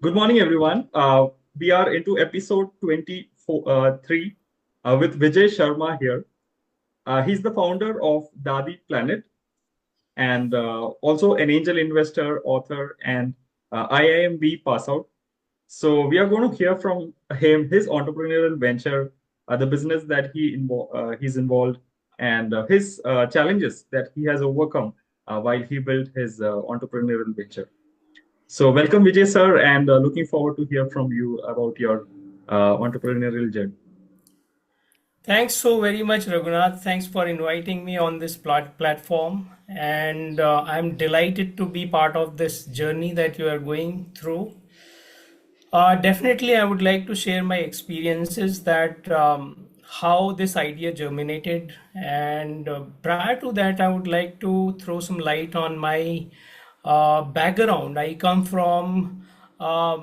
Good morning, everyone. We are into episode 23 with Vijay Sharma here. He's the founder of Daadi Planet and also an angel investor, author, and IIMB pass out. So we are going to hear from him, his entrepreneurial venture, the business that he's involved, and his challenges that he has overcome while he built his entrepreneurial venture. So welcome, Vijay sir, and looking forward to hear from you about your entrepreneurial journey. Thanks so very much, Raghunath. Thanks for inviting me on this platform. And I'm delighted to be part of this journey that you are going through. Definitely, I would like to share my experiences that how this idea germinated. And prior to that, I would like to throw some light on my background. I come from uh,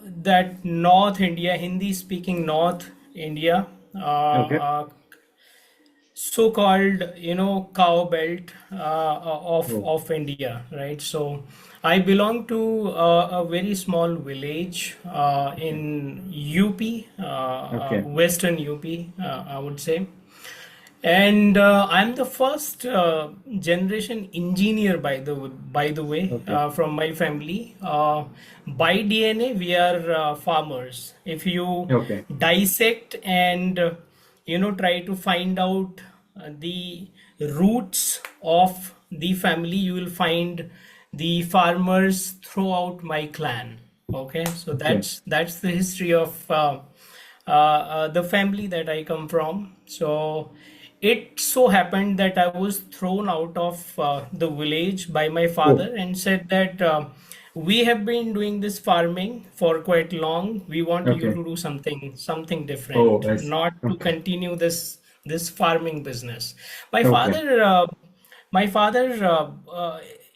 that North India, Hindi speaking North India. Okay. So-called cow belt of Oh, of India, right? So I belong to a very small village in UP, okay. Western UP, I would say. And I'm the first generation engineer, by the way, Okay. from my family. By DNA, we are farmers. If you Okay. dissect and try to find out the roots of the family, you will find the farmers throughout my clan. Okay, so Okay. that's the history of the family that I come from. So it so happened that I was thrown out of the village by my Oh, father and said that we have been doing this farming for quite long. We want you okay. to do something Oh, different, I see. not to Okay. continue this farming business. My Okay. father, uh, my father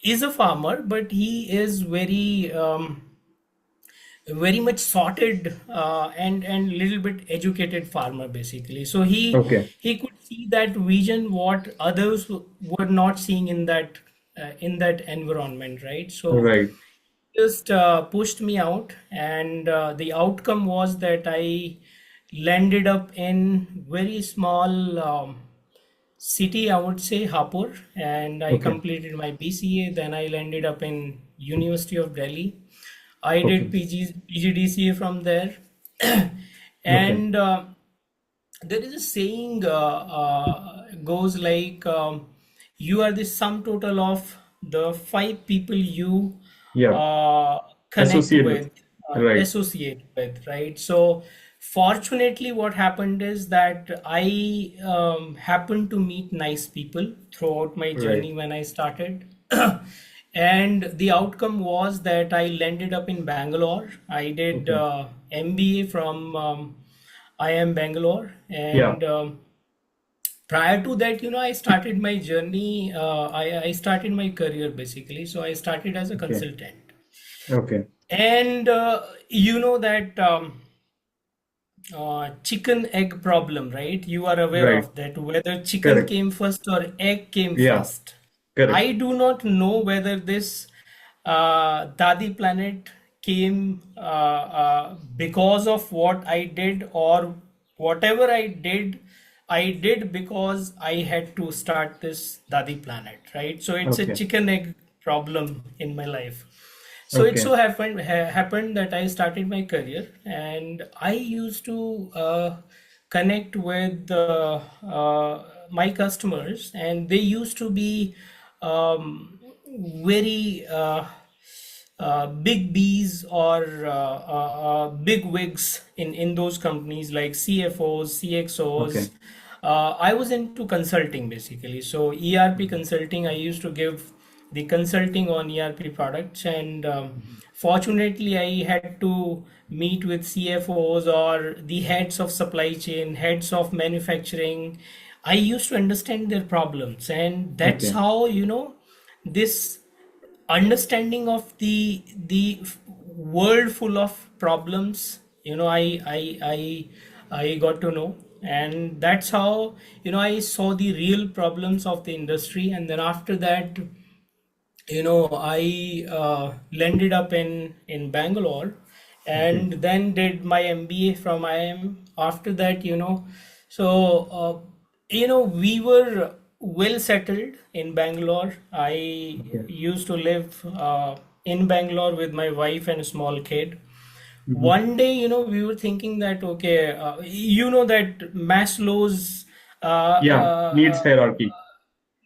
is a farmer, but he is very much sorted and little bit educated farmer basically. So Okay. he could see that vision what others were not seeing in that environment, right? So Right. just pushed me out, and the outcome was that I landed up in very small city, I would say Hapur, and I Okay. completed my BCA. Then I landed up in University of Delhi. I did Okay. PGDCA from there. Okay. And there is a saying goes like you are the sum total of the five people you Yeah. uh, connect Associate with. with, Right. associate with, right? So fortunately what happened is that I happened to meet nice people throughout my Right. journey when I started. And the outcome was that I landed up in Bangalore. I did Okay. MBA from IIM Bangalore. Yeah. And prior to that, I started my journey. I started my career basically. So I started as a Okay. consultant. Okay. And you know that chicken egg problem, right? You are aware Right. of that, whether chicken Correct. came first or egg came Yeah. first. Correct. I do not know whether this Dadi Planet came because of what I did, or whatever I did because I had to start this Dadi Planet, right? So it's a Okay. chicken egg problem in my life. So it Okay. so happened that I started my career, and I used to connect with my customers, and they used to be very big Bs or big wigs in those companies like CFOs, CXOs. Okay. I was into consulting basically. So ERP consulting, I used to give the consulting on ERP products, and fortunately, I had to meet with CFOs or the heads of supply chain, heads of manufacturing. I used to understand their problems, and that's Okay. how this understanding of the world full of problems, I got to know. And that's how I saw the real problems of the industry. And then after that, I landed up in Bangalore, Okay. and then did my MBA from IIM. After that, so we were well settled in Bangalore. I Okay. used to live in Bangalore with my wife and a small kid. Hmm. One day, we were thinking that, okay, that Maslow's Yeah. Needs hierarchy.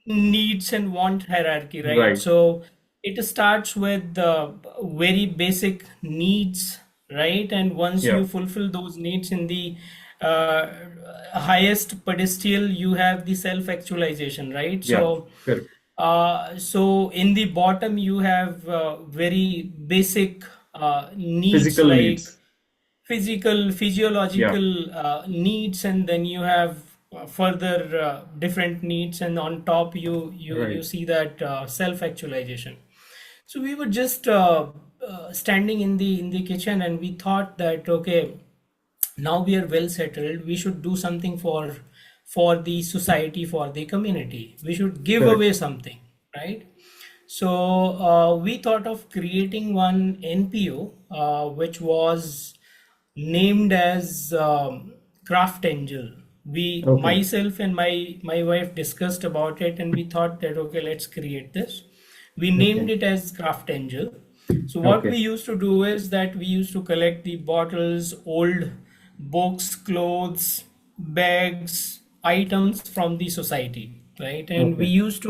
needs and want hierarchy, right? Right. So it starts with the very basic needs, right? And once Yeah. you fulfill those needs in the uh, highest pedestal, you have the self-actualization, right? Yeah. So Correct. so in the bottom you have very basic needs Physical like needs. physical Yeah. physiological needs, and then you have further different needs, and on top you Right. see that self actualization. So we were just standing in the kitchen, and we thought that, okay, now we are well settled, we should do something for the society, for the community, we should give Correct. away something, right? So we thought of creating one NPO, which was named as Craft Angel. We, Okay. myself and my wife, discussed about it, and we thought that, okay, let's create this. We named Okay. it as Craft Angel. So what we Okay. used to do is that we used to collect the bottles, old books, clothes, bags, items from the society, right? And we Okay. used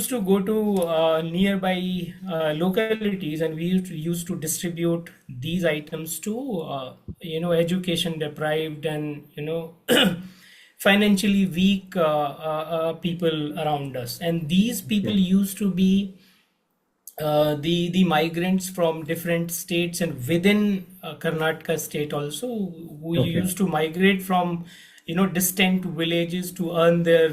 to go to nearby localities, and we used to distribute these items to education deprived and financially weak people around us. And these people Okay. used to be the migrants from different states, and within Karnataka state also, who Okay. used to migrate from distant villages to earn their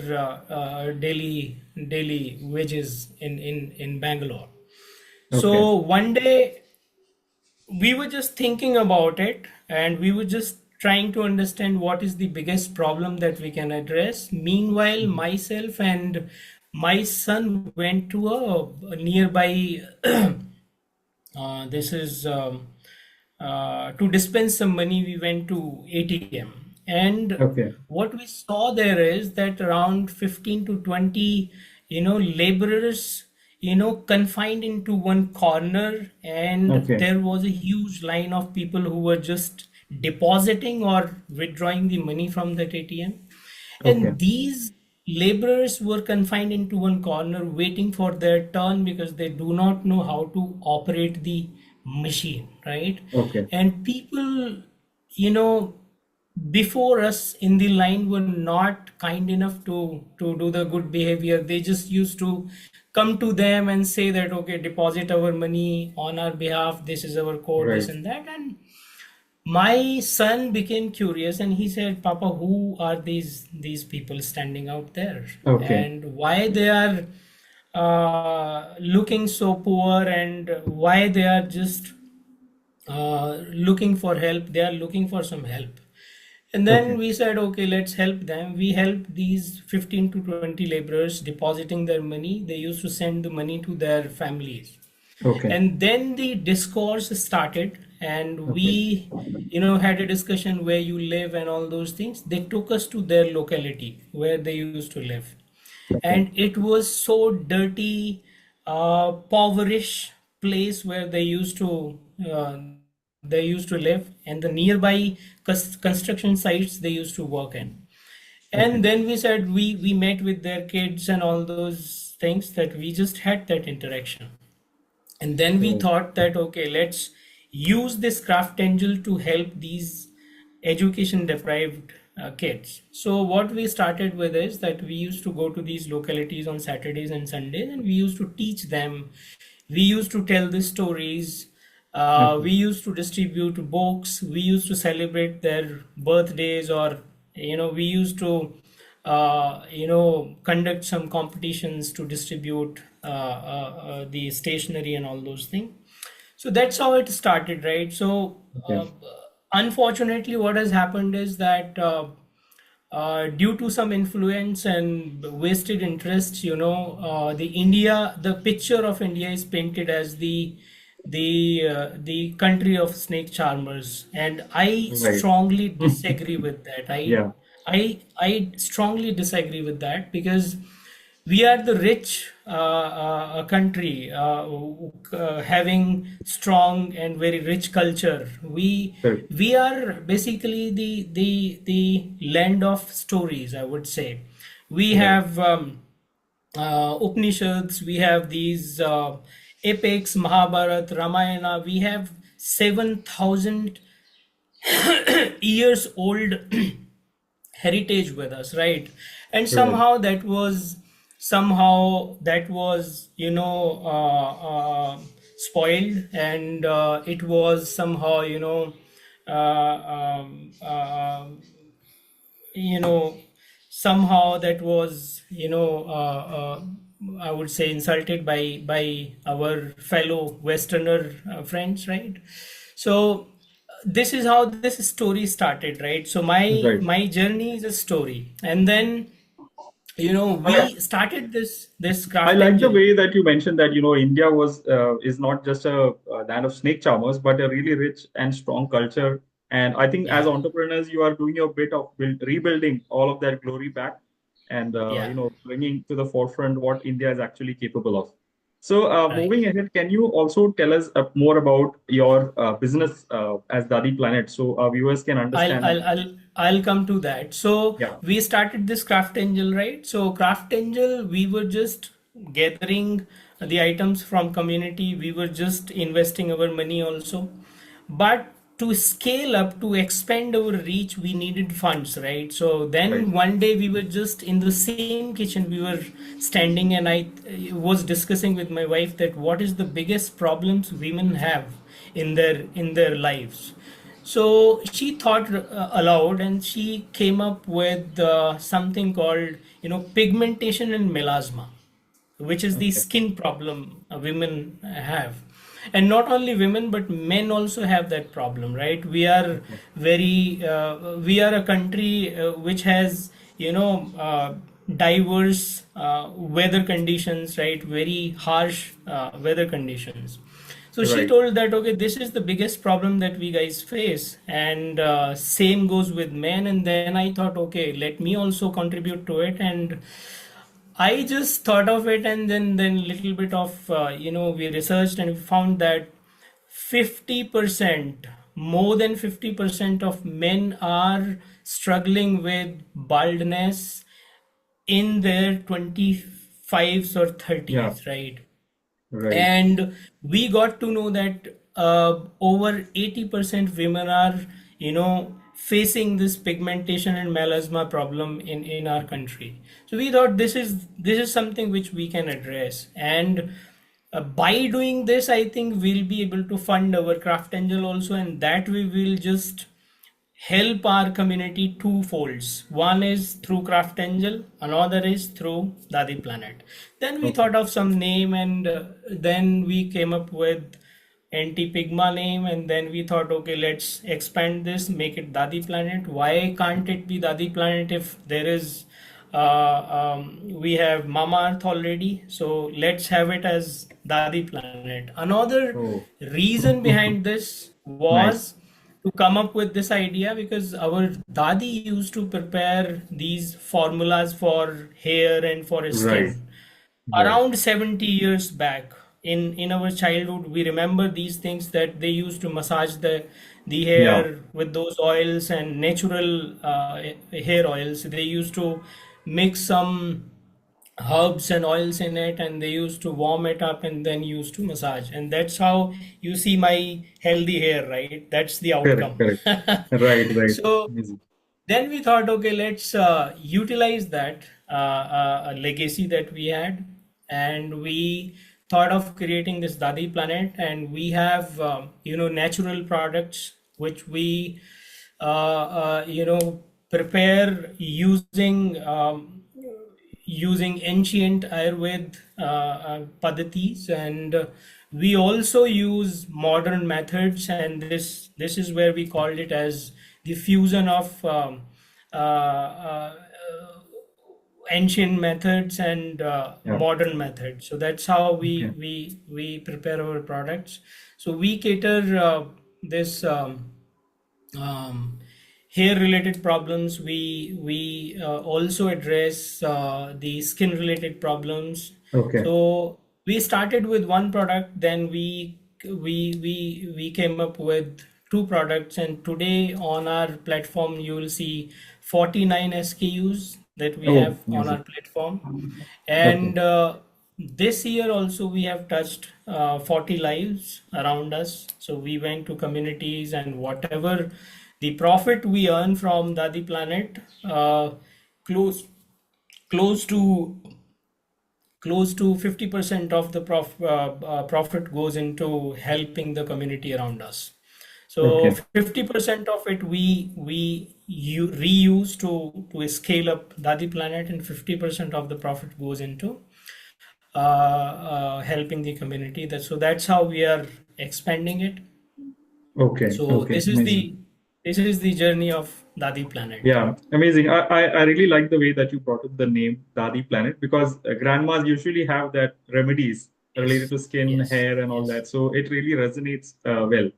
daily wages in Bangalore. Okay. So one day we were just thinking about it, and we were just trying to understand what is the biggest problem that we can address. Meanwhile, Mhm. myself and my son went to a nearby this is to dispense some money. We went to ATM, and Okay. what we saw there is that around 15 to 20, laborers, confined into one corner, and Okay. there was a huge line of people who were just depositing or withdrawing the money from that ATM. Okay. And these laborers were confined into one corner waiting for their turn because they do not know how to operate the machine, right? Okay. And people, you know, before us in the line were not kind enough to do the good behavior. They just used to come to them and say that, okay, deposit our money on our behalf, this is our code, this Right. and that. And my son became curious, and he said, Papa, who are these people standing out there, Okay. and why they are looking so poor, and why they are just looking for help, they are looking for some help. And then Okay. we said, okay, let's help them. We helped these 15 to 20 laborers depositing their money. They used to send the money to their families. Okay. And then the discourse started, and Okay. we had a discussion where you live and all those things. They took us to their locality where they used to live, Okay. and it was so dirty, poverish place where they used to live, and the nearby construction sites they used to work in. And Okay. then we said, we met with their kids and all those things, that we just had that interaction. And then we Right. thought that, okay, let's use this craft angel to help these education deprived kids. So what we started with is that we used to go to these localities on Saturdays and Sundays, and we used to teach them, we used to tell the stories, we Okay. used to distribute books, we used to celebrate their birthdays, or we used to conduct some competitions to distribute the stationery and all those things. So that's how it started, right? So Okay. unfortunately, what has happened is that due to some influence and wasted interest, the picture of India is painted as the country of snake charmers, and I Right. strongly disagree with that. Yeah. I strongly disagree with that, because we are the rich country, having strong and very rich culture. Correct. We are basically the land of stories, I would say. We Right. have Upanishads, we have these epics, Mahabharat, Ramayana. We have 7,000 years old heritage with us, right? And Right. somehow that was spoiled, and it was somehow uh, um, uh, you know somehow that was I would say insulted by our fellow westerner friends, right? So this is how this story started, right? So my Right. my journey is a story, and then I we started this I craft like the angel. way that you mentioned that India was is not just a land of snake charmers, but a really rich and strong culture. And I think as Yeah, entrepreneurs, you are doing your bit of rebuilding all of that glory back, and yeah, bringing to the forefront what India is actually capable of. So right. moving ahead, can you also tell us more about your business as Dadi Planet, so our viewers can I'll understand? I'll I'll I'll come to that. So Yeah. we started this Craft Angel, right? So Craft Angel, we were just gathering the items from community. We were just investing our money also. But to scale up, to expand our reach, we needed funds, right? So Right. then one day we were just in the same kitchen. We were standing, and I was discussing with my wife that what is the biggest problems women have in their lives. So she thought aloud, and she came up with something called, pigmentation and melasma, which is the Okay. skin problem women have. And not only women, but men also have that problem, right? Okay. We are a country which has, diverse weather conditions, right? Very harsh weather conditions. So she Right. told that, okay, this is the biggest problem that we guys face, and same goes with men. And then I thought, okay, let me also contribute to it, and I just thought of it, and then little bit of we researched, and we found that 50%, more than 50% of men are struggling with baldness in their 25s or Yeah. 30s, right? Right. And we got to know that over 80% women are facing this pigmentation and melasma problem in our country. So we thought this is something which we can address, and by doing this, I think we'll be able to fund our craft angel also, and that we will just help our community two folds. One is through Craft Angel, another is through Dadi Planet. Then we Okay. thought of some name, and then we came up with Anti Pigma name, and then we thought, okay, let's expand this, make it Dadi Planet. Why can't it be Dadi Planet if there is we have Mama Earth already? So let's have it as Dadi Planet. Another Oh. reason behind this Nice. was to come up with this idea, because our dadi used to prepare these formulas for hair and for Right. skin Right. around 70 years back. In our childhood, we remember these things, that they used to massage the Yeah. hair with those oils and natural hair oils. They used to mix some herbs and oils in it, and they used to warm it up and then used to massage, and that's how you see my healthy hair, right? That's the Correct. outcome. Correct. Right. Right. So Amazing. then we thought, okay, let's utilize that legacy that we had, and we thought of creating this Dadi Planet, and we have natural products which we prepare using ancient Ayurved padhatis, and we also use modern methods, and this is where we called it as the fusion of ancient methods and Yeah. modern methods. So that's how Okay. we prepare our products. So we cater this um, hair related problems. We also address the skin related problems. Okay. So we started with one product, then we came up with two products, and today on our platform you will see 49 SKUs that we have Oh, on our amazing. platform. Okay. And this year also we have touched 40 lives around us. So we went to communities, and whatever the profit we earn from Dadi Planet, close close to close to 50% of the profit goes into helping the community around us. So Okay. 50% of it we reuse to scale up Dadi Planet, and 50% of the profit goes into helping the community. That's how we are expanding it. Okay. So Okay. Amazing. this is the journey of Dadi Planet. Yeah, amazing. I really like the way that you brought up the name Dadi Planet because grandmas usually have that remedies related Yes, to skin, yes, hair, and all yes. that. So it really resonates well.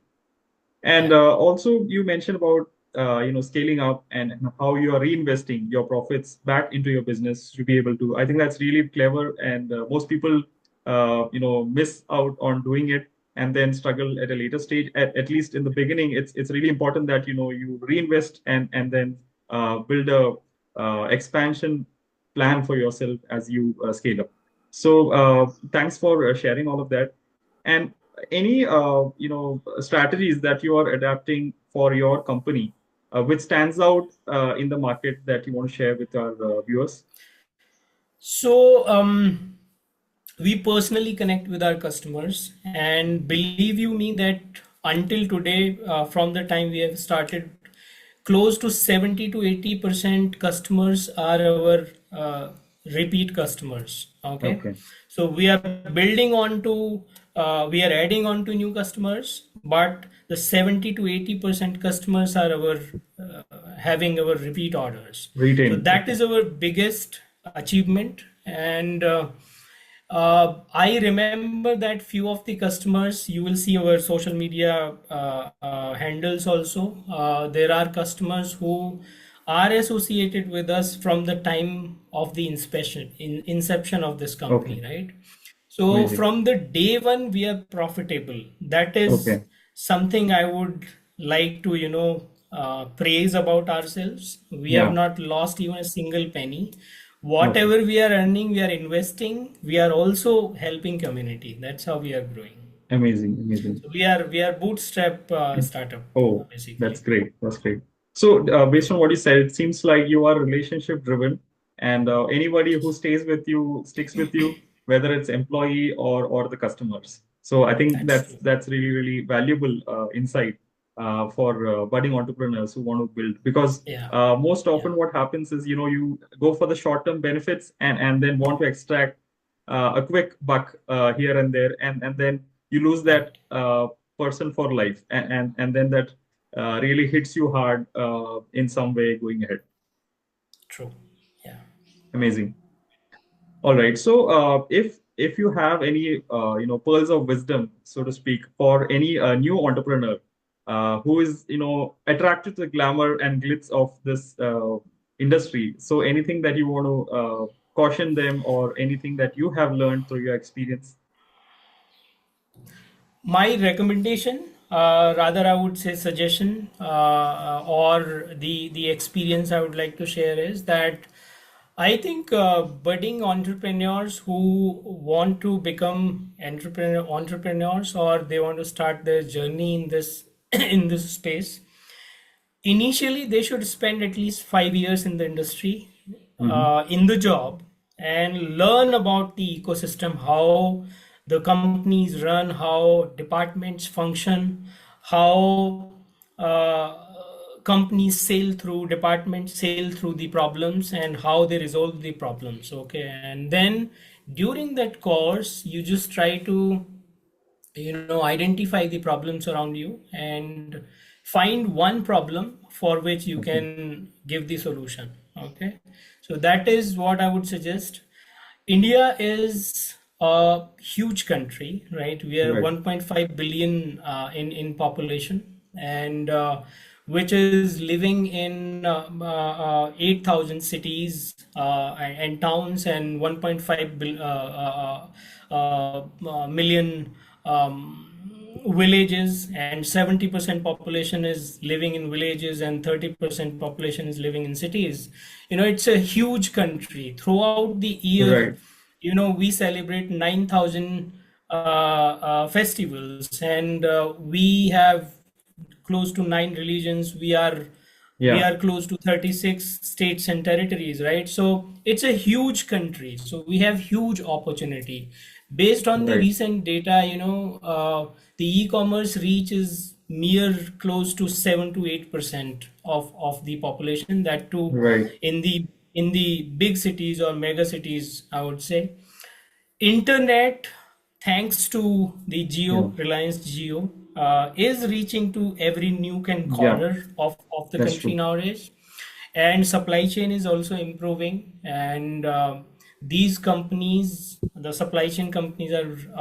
And Yeah, also, you mentioned about scaling up and how you are reinvesting your profits back into your business to be able to. I think that's really clever, and most people miss out on doing it and then struggle at a later stage. At least in the beginning, it's really important that you reinvest and then build a expansion plan for yourself as you scale up. So thanks for sharing all of that. And any strategies that you are adapting for your company, which stands out in the market that you want to share with our viewers? so we personally connect with our customers, and believe you me that until today, from the time we have started, close to 70 to 80% customers are our repeat customers. Okay, Okay. so we are building on to we are adding on to new customers, but the 70 to 80% customers are our having our repeat orders. So Retain. that Okay. is our biggest achievement. And I remember that few of the customers, you will see our social media handles also. There are customers who are associated with us from the time of the inception of this company, Okay. right? So Amazing. from the day one, we are profitable. That is Okay. something I would like to, praise about ourselves. We have Yeah. not lost even a single penny. Okay. Whatever we are earning, we are investing. We are also helping community. That's how we are growing. Amazing. Amazing. So we are bootstrap startup Oh, that's basically. great. That's great. So, based on what you said, it seems like you are relationship driven, and anybody who stays with you sticks with you, whether it's employee or the customers. So, I think That's that's true. that's really really valuable insight for budding entrepreneurs who want to build. Because Yeah, most yeah, often what happens is you go for the short term benefits and then want to extract a quick buck here and there, and then you lose that right. person for life, and then that really hits you hard in some way going ahead. True. Yeah. Amazing. All right. So if you have any pearls of wisdom, so to speak, for any new entrepreneur who is attracted to the glamour and glitz of this industry, so anything that you want to caution them or anything that you have learned through your experience? My recommendation, rather I would say suggestion, or the experience I would like to share is that I think budding entrepreneurs who want to become entrepreneurs, or they want to start their journey in this in this space, initially they should spend at least 5 years in the industry, Hmm. in the job, and learn about the ecosystem, how the companies run, how departments function, how companies sail through, departments sail through the problems, and how they resolve the problems. Okay, and then during that course you just try to identify the problems around you and find one problem for which you Okay. can give the solution. Okay, so that is what I would suggest. India is a huge country, right? We are Right. 1.5 billion in population, and which is living in 8,000 cities and towns, and 1.5 million villages, and 70% population is living in villages and 30% population is living in cities. It's a huge country. Throughout the year, Right. we celebrate 9,000 festivals, and we have close to 9 religions. We Yeah. are close to 36 states and territories, right? So it's a huge country, so we have huge opportunity. Based on the Right. recent data, the e-commerce reach is mere close to 7 to 8% of the population, that too Right. in the big cities or mega cities, I would say. Internet, thanks to the Yeah. Reliance Geo, is reaching to every nook and Yeah. corner of the That's country true. nowadays. And supply chain is also improving. And these companies, the supply chain companies,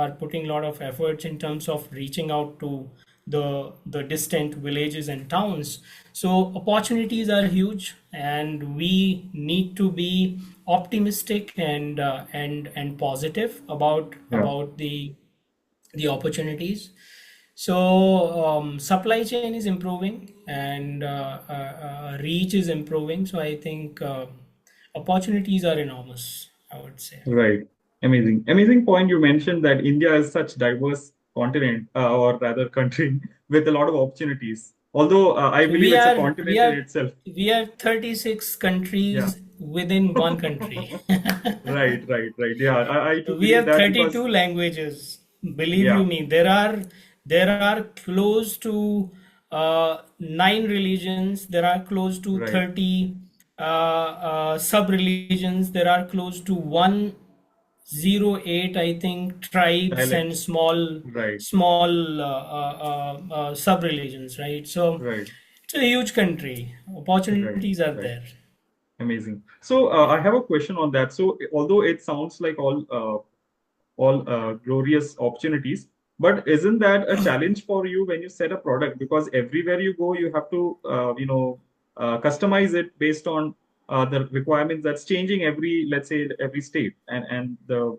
are putting a lot of efforts in terms of reaching out to the distant villages and towns. So opportunities are huge, and we need to be optimistic and positive Yeah. about the opportunities. So supply chain is improving, and reach is improving. So I think opportunities are enormous, I would say. Right. Amazing. Amazing point you mentioned that India is such diverse continent, or rather country, with a lot of opportunities. Although I So believe we it's a are we continent in are itself. we are 36 Yeah. countries within one country. Right, right, right. Yeah, I too We believe have that because 32 languages. Believe you yeah, me, there are close to 9 religions. There are close to right. 30 sub-religions. There are close to 108, I think, tribes and Dialect. small Right, small sub-religions. Right. So right, it's a huge country. right, Opportunities are right. there. Amazing. So I have a question on that. So although it sounds like all glorious opportunities. But isn't that a challenge for you when you set a product? Because everywhere you go, you have to, customize it based on the requirements that's changing every, let's say, every state, and the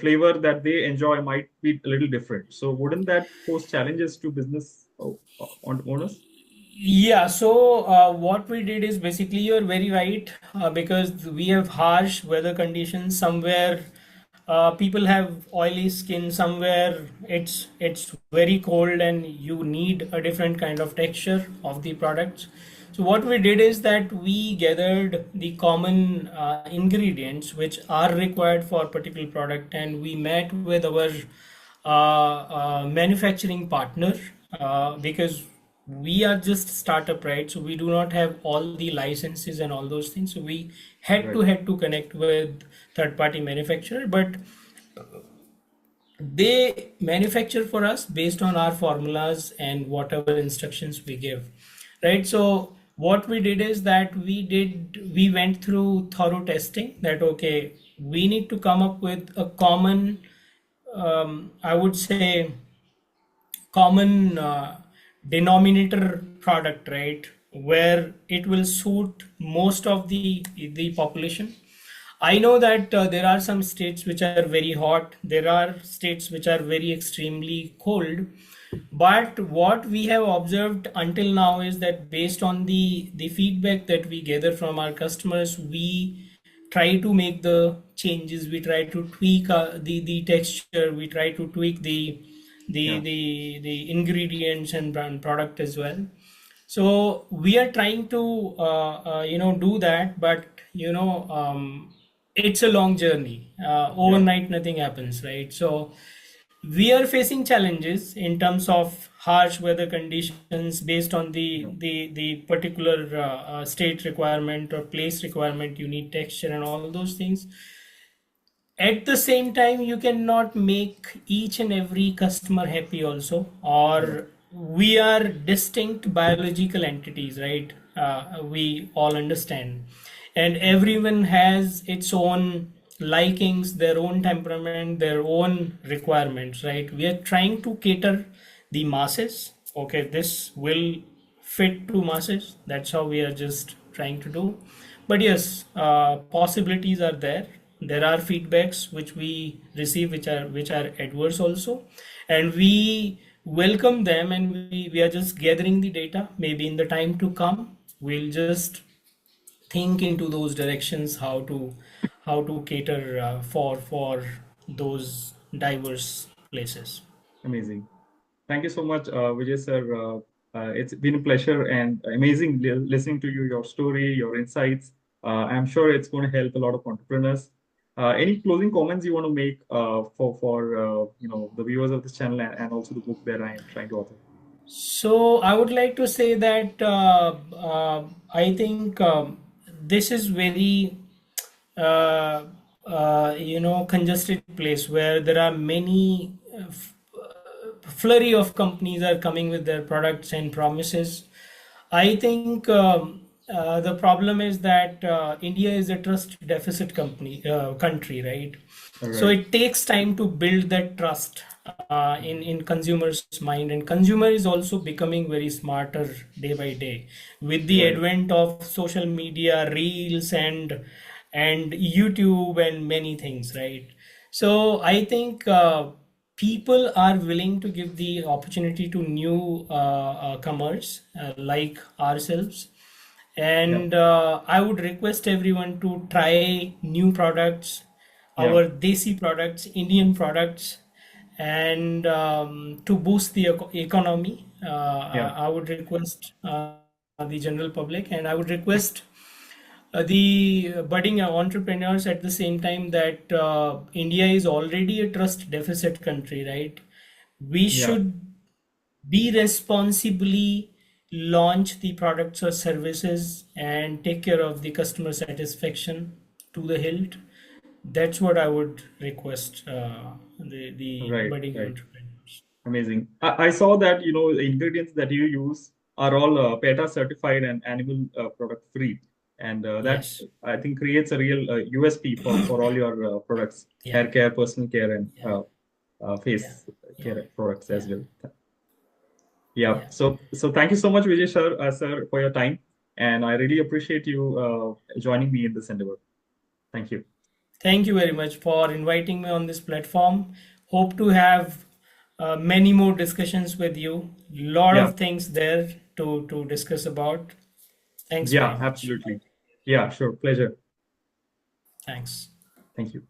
flavor that they enjoy might be a little different. So wouldn't that pose challenges to business on owners? Yeah, so what we did is basically, you're very right, because we have harsh weather conditions. Somewhere people have oily skin, somewhere it's very cold and you need a different kind of texture of the products. So what we did is that we gathered the common ingredients which are required for a particular product, and we met with our manufacturing partner, because we are just startup, right? So we do not have all the licenses and all those things. So we Right, had to connect with third party manufacturer, but they manufacture for us based on our formulas and whatever instructions we give, right? So what we did is that we went through thorough testing, that okay, we need to come up with a common, I would say, common denominator product, right, where it will suit most of the population. I know that there are some states which are very hot, there are states which are very extremely cold, but what we have observed until now is that based on the feedback that we gather from our customers, we try to make the changes, we try to tweak the texture, we try to tweak the yeah, the the ingredients and brand product as well. So we are trying to do that, but it's a long journey. yeah, Overnight nothing happens, right? So we are facing challenges in terms of harsh weather conditions based on yeah, the particular state requirement or place requirement. You need texture and all those things. At the same time, you cannot make each and every customer happy also, Right. or we are distinct biological entities, right? We all understand, and everyone has its own likings, their own temperament, their own requirements, right? We are trying to cater the masses. Okay, this will fit to masses. That's how we are just trying to do. But yes, possibilities are there. There are feedbacks which we receive, which are adverse also, and we welcome them, and we are just gathering the data. Maybe in the time to come, we'll just think into those directions, how to cater for those diverse places. Amazing. Thank you so much, Vijay sir. It's been a pleasure and amazing listening to you, your story, your insights. I'm sure it's going to help a lot of entrepreneurs. Any closing comments you want to make for the viewers of this channel and also the book that I am trying to author? So I would like to say that I think this is very uh, congested place where there are many flurry of companies are coming with their products and promises. I think the problem is that India is a trust deficit country, right? All So right. it takes time to build that trust in consumers' mind, and consumer is also becoming very smarter day by day with the Right. advent of social media, reels, and YouTube and many things, right? So I think people are willing to give the opportunity to new comers like ourselves, Yeah. and I would request everyone to try new products, Yeah. our desi products, Indian products, and to boost the economy. Yeah. I would request the general public, and I would request the budding entrepreneurs at the same time that India is already a trust deficit country, right? We Yeah. should be responsibly launch the products or services and take care of the customer satisfaction to the hilt. That's what I would request the Right. budding Right. entrepreneurs. Amazing. I saw that, the ingredients that you use are all PETA certified and animal product free. And that Yes. I think creates a real USP for all your products, Yeah. hair care, personal care, and Yeah. Yeah. face Yeah. care products as Yeah. well. Yeah. Yeah. So thank you so much, Vijay sir, for your time. And I really appreciate you joining me in this endeavor. Thank you. Thank you very much for inviting me on this platform. Hope to have many more discussions with you. Lot Yeah. of things there to discuss about. Thanks very Yeah, much. absolutely. Yeah, sure. Pleasure. Thanks. Thank you.